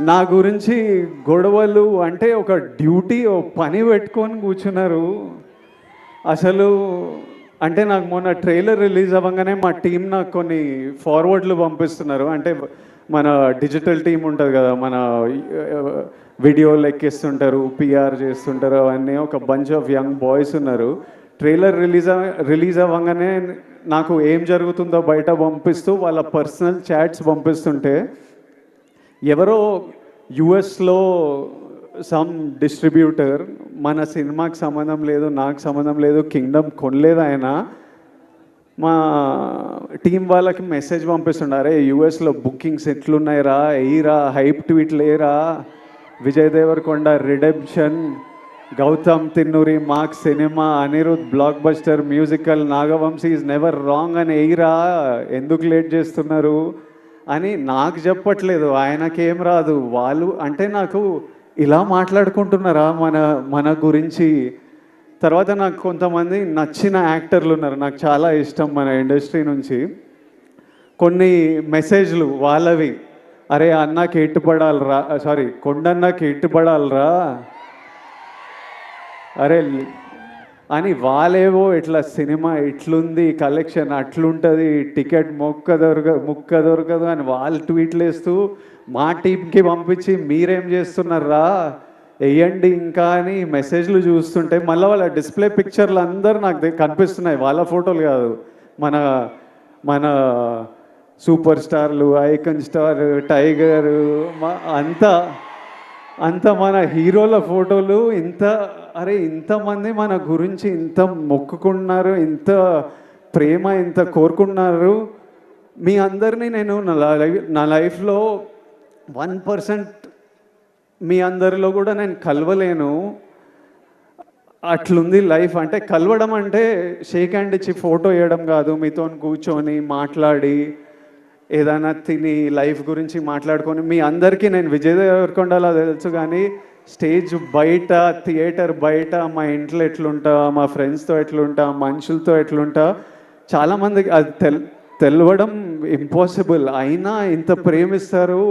నా గురించి గొడవలు అంటే ఒక డ్యూటీ, ఓ పని పెట్టుకొని కూర్చున్నారు. అసలు అంటే నాకు మొన్న ట్రైలర్ రిలీజ్ అవ్వగానే మా టీం నాకు కొన్ని ఫార్వర్డ్లు పంపిస్తున్నారు. అంటే మన డిజిటల్ టీం ఉంటుంది కదా, మన వీడియోలు ఎక్కిస్తుంటారు, పిఆర్ చేస్తుంటారు, అవన్నీ ఒక బంచ్ ఆఫ్ యంగ్ బాయ్స్ ఉన్నారు. ట్రైలర్ రిలీజ్ అవ్వగానే నాకు ఏం జరుగుతుందో బయట పంపిస్తూ వాళ్ళ పర్సనల్ చాట్స్ పంపిస్తుంటే, ఎవరో యుఎస్లో సమ్ డిస్ట్రిబ్యూటర్ మన సినిమాకి సంబంధం లేదు, నాకు సంబంధం లేదు, కింగ్డమ్ కొనలేదు ఆయన, మా టీం వాళ్ళకి మెసేజ్ పంపిస్తున్నారు, యుఎస్లో బుకింగ్స్ ఎట్లున్నాయిరా, ఎయిరా, హైప్ ట్వీట్లు లేరా, Vijay Deverakonda redemption, Gowtam Tinnanuri mark cinema, Anirudh blockbuster musical, Nagavamsi is never wrong అని ఎయిరా, ఎందుకు లేట్ చేస్తున్నారు అని నాకు చెప్పట్లేదు, ఆయనకేం రాదు. వాళ్ళు అంటే నాకు ఇలా మాట్లాడుకుంటున్నారా మన మన గురించి. తర్వాత నాకు కొంతమంది నచ్చిన యాక్టర్లు ఉన్నారు, నాకు చాలా ఇష్టం మన ఇండస్ట్రీ నుంచి. కొన్ని మెసేజ్లు వాళ్ళవి, అరే అన్నకి ఎట్టుపడాలరా, సారీ కొండన్నకి ఎట్టుపడాలరా, అరే అని వాళ్ళేవో ఇట్లా సినిమా ఇట్లుంది, కలెక్షన్ అట్లుంటుంది, టికెట్ ముక్క దొరకదు అని వాళ్ళు ట్వీట్లు వేస్తూ మా టీంకి పంపించి మీరేం చేస్తున్నారా వేయండి ఇంకా అని మెసేజ్లు చూస్తుంటే, మళ్ళీ వాళ్ళ డిస్ప్లే పిక్చర్లు అందరూ నాకు కనిపిస్తున్నాయి, వాళ్ళ ఫోటోలు కాదు, మన మన సూపర్ స్టార్లు, ఐకన్ స్టార్, టైగర్, అంతా అంత మన హీరోల ఫోటోలు. అరే ఇంతమంది మన గురించి ఇంత మొక్కుకున్నారు, ఇంత ప్రేమ ఇంత కోరుకున్నారు. మీ అందరినీ నేను నా లైఫ్లో 1% మీ అందరిలో కూడా నేను కలవలేను. అట్లుంది లైఫ్. అంటే కలవడం అంటే షేక్ హ్యాండ్ ఇచ్చి ఫోటో వేయడం కాదు, మీతో కూర్చొని మాట్లాడి ఏదైనా తిని లైఫ్ గురించి మాట్లాడుకొని. మీ అందరికీ నేను విజయ్ దేవరకొండలా తెలుసు, కానీ స్టేజ్ బయట, థియేటర్ బయట, మా ఇంట్లో ఎట్లుంటా, మా ఫ్రెండ్స్తో ఎట్లుంటా, మనుషులతో ఎట్లుంటా, చాలామందికి అది తెలవడం ఇంపాసిబుల్. అయినా ఇంత ప్రేమిస్తారు,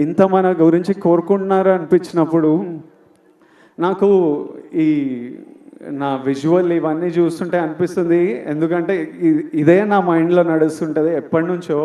ఇంత మన గురించి కోరుకుంటున్నారు అనిపించినప్పుడు నాకు ఈ నా విజువల్ ఇవన్నీ చూస్తుంటే అనిపిస్తుంది. ఎందుకంటే ఇదే నా మైండ్లో నడుస్తుంటుంది ఎప్పటి నుంచో.